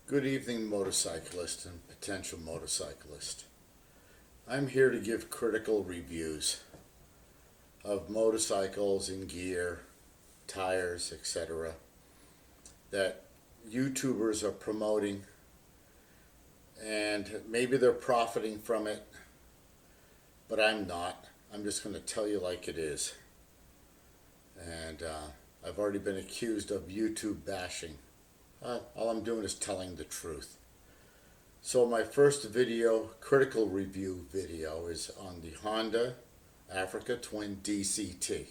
Good evening, motorcyclist and potential motorcyclist. I'm here to give critical reviews of motorcycles and gear, tires, etc. that YouTubers are promoting, and maybe they're profiting from it, but I'm not. I'm just going to tell you like it is. And I've already been accused of YouTube bashing. All I'm doing is telling the truth. So my first video, critical review video, is on the Honda Africa Twin DCT.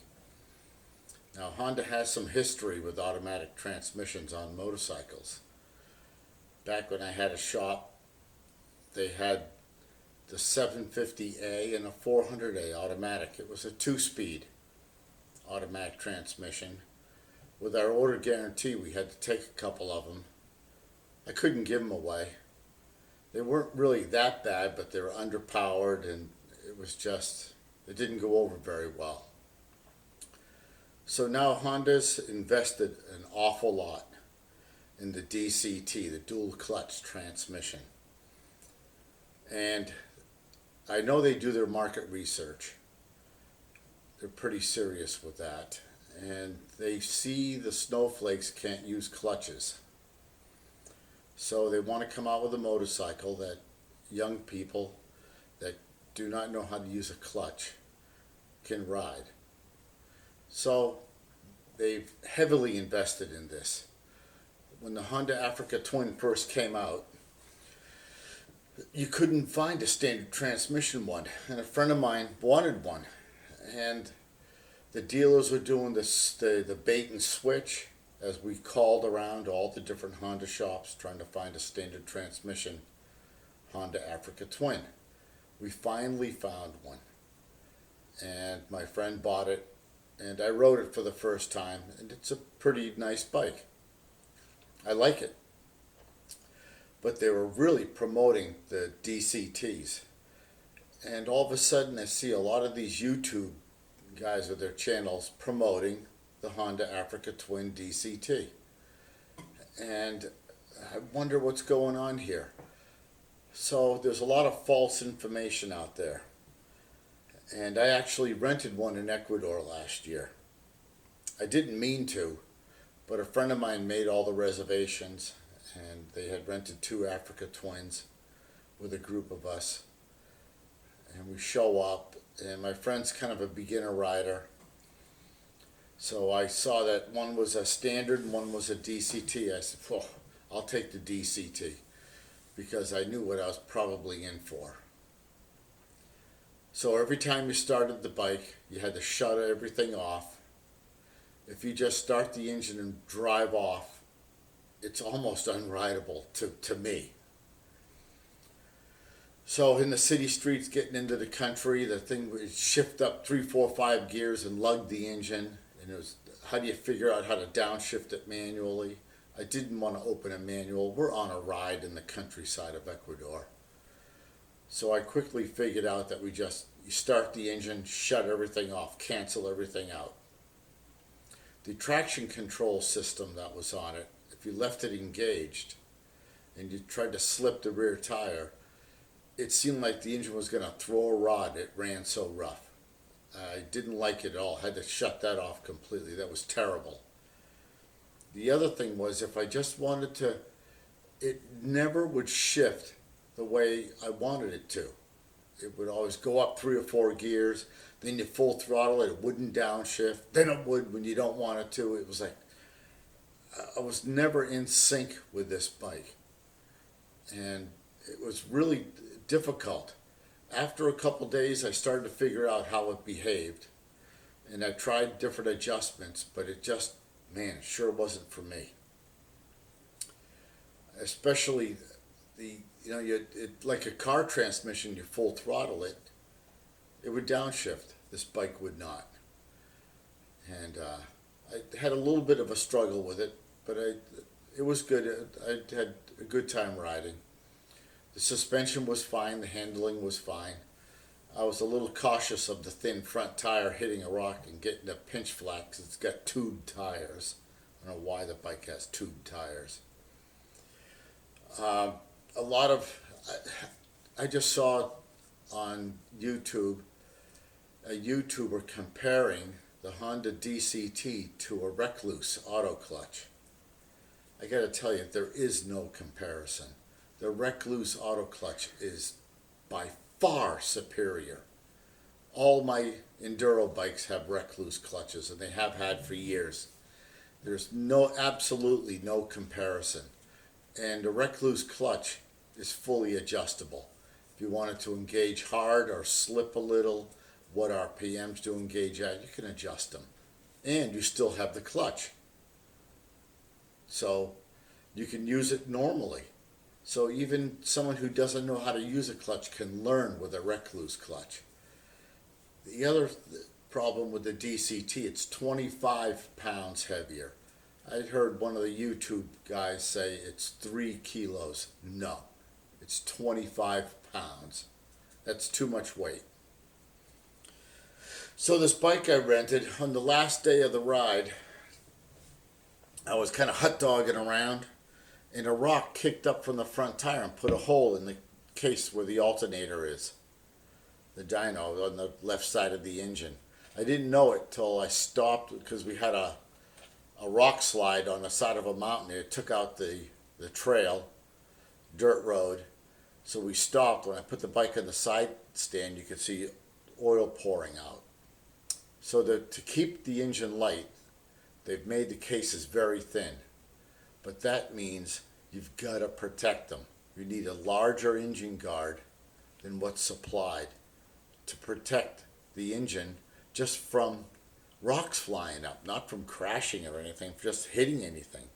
Now Honda has some history with automatic transmissions on motorcycles. Back when I had a shop, they had the 750A and a 400A automatic. It was a 2-speed automatic transmission. With our order guarantee, we had to take a couple of them. I couldn't give them away. They weren't really that bad, but they were underpowered, and it didn't go over very well. So now Honda's invested an awful lot in the DCT, the dual clutch transmission. And I know they do their market research. They're pretty serious with that. And they see the snowflakes can't use clutches. So they want to come out with a motorcycle that young people that do not know how to use a clutch can ride. So they've heavily invested in this. When the Honda Africa Twin first came out, you couldn't find a standard transmission one, and a friend of mine wanted one. And the dealers were doing the bait and switch, as we called around all the different Honda shops trying to find a standard transmission Honda Africa Twin. We finally found one, and my friend bought it, and I rode it for the first time, and it's a pretty nice bike. I like it. But they were really promoting the DCTs, and all of a sudden I see a lot of these YouTube guys with their channels promoting the Honda Africa Twin DCT. And I wonder what's going on here. So there's a lot of false information out there. And I actually rented one in Ecuador last year. I didn't mean to, but a friend of mine made all the reservations, and they had rented 2 Africa Twins with a group of us. And we show up, and my friend's kind of a beginner rider. So I saw that one was a standard and one was a DCT. I said, oh, I'll take the DCT, because I knew what I was probably in for. So every time you started the bike, you had to shut everything off. If you just start the engine and drive off, it's almost unrideable to me. So in the city streets, getting into the country, the thing would shift up 3, 4, 5 gears and lug the engine. And it was, how do you figure out how to downshift it manually? I didn't want to open a manual. We're on a ride in the countryside of Ecuador. So I quickly figured out that you start the engine, shut everything off, cancel everything out. The traction control system that was on it, if you left it engaged and you tried to slip the rear tire, it seemed like the engine was going to throw a rod. It ran so rough. I didn't like it at all. Had to shut that off completely. That was terrible. The other thing was, if I just wanted to, it never would shift the way I wanted it to. It would always go up 3 or 4 gears, then you full throttle it, it wouldn't downshift, then it would when you don't want it to. It was like, I was never in sync with this bike. And it was really difficult. After a couple days, I started to figure out how it behaved, and I tried different adjustments, but it just, man, it sure wasn't for me. Especially like a car transmission, you full throttle it, it would downshift. This bike would not. And I had a little bit of a struggle with it, but it was good. I had a good time riding. The suspension was fine, the handling was fine. I was a little cautious of the thin front tire hitting a rock and getting a pinch flat because it's got tubed tires. I don't know why the bike has tubed tires. A lot of, I just saw on YouTube a YouTuber comparing the Honda DCT to a Recluse auto clutch. I gotta tell you, there is no comparison. The Recluse auto clutch is by far superior. All my enduro bikes have Recluse clutches, and they have had for years. There's absolutely no comparison. And the Recluse clutch is fully adjustable. If you wanted to engage hard or slip a little, what RPMs to engage at, you can adjust them. And you still have the clutch. So you can use it normally. So even someone who doesn't know how to use a clutch can learn with a Recluse clutch. The other problem with the DCT, it's 25 pounds heavier. I'd heard one of the YouTube guys say it's 3 kilos. No, it's 25 pounds. That's too much weight. So this bike I rented, on the last day of the ride, I was kind of hot dogging around, and a rock kicked up from the front tire and put a hole in the case where the alternator is, the dyno on the left side of the engine. I didn't know it till I stopped because we had a rock slide on the side of a mountain. It took out the trail, dirt road. So we stopped. When I put the bike on the side stand, you could see oil pouring out. So to keep the engine light, they've made the cases very thin. But that means you've got to protect them. You need a larger engine guard than what's supplied to protect the engine just from rocks flying up, not from crashing or anything, just hitting anything.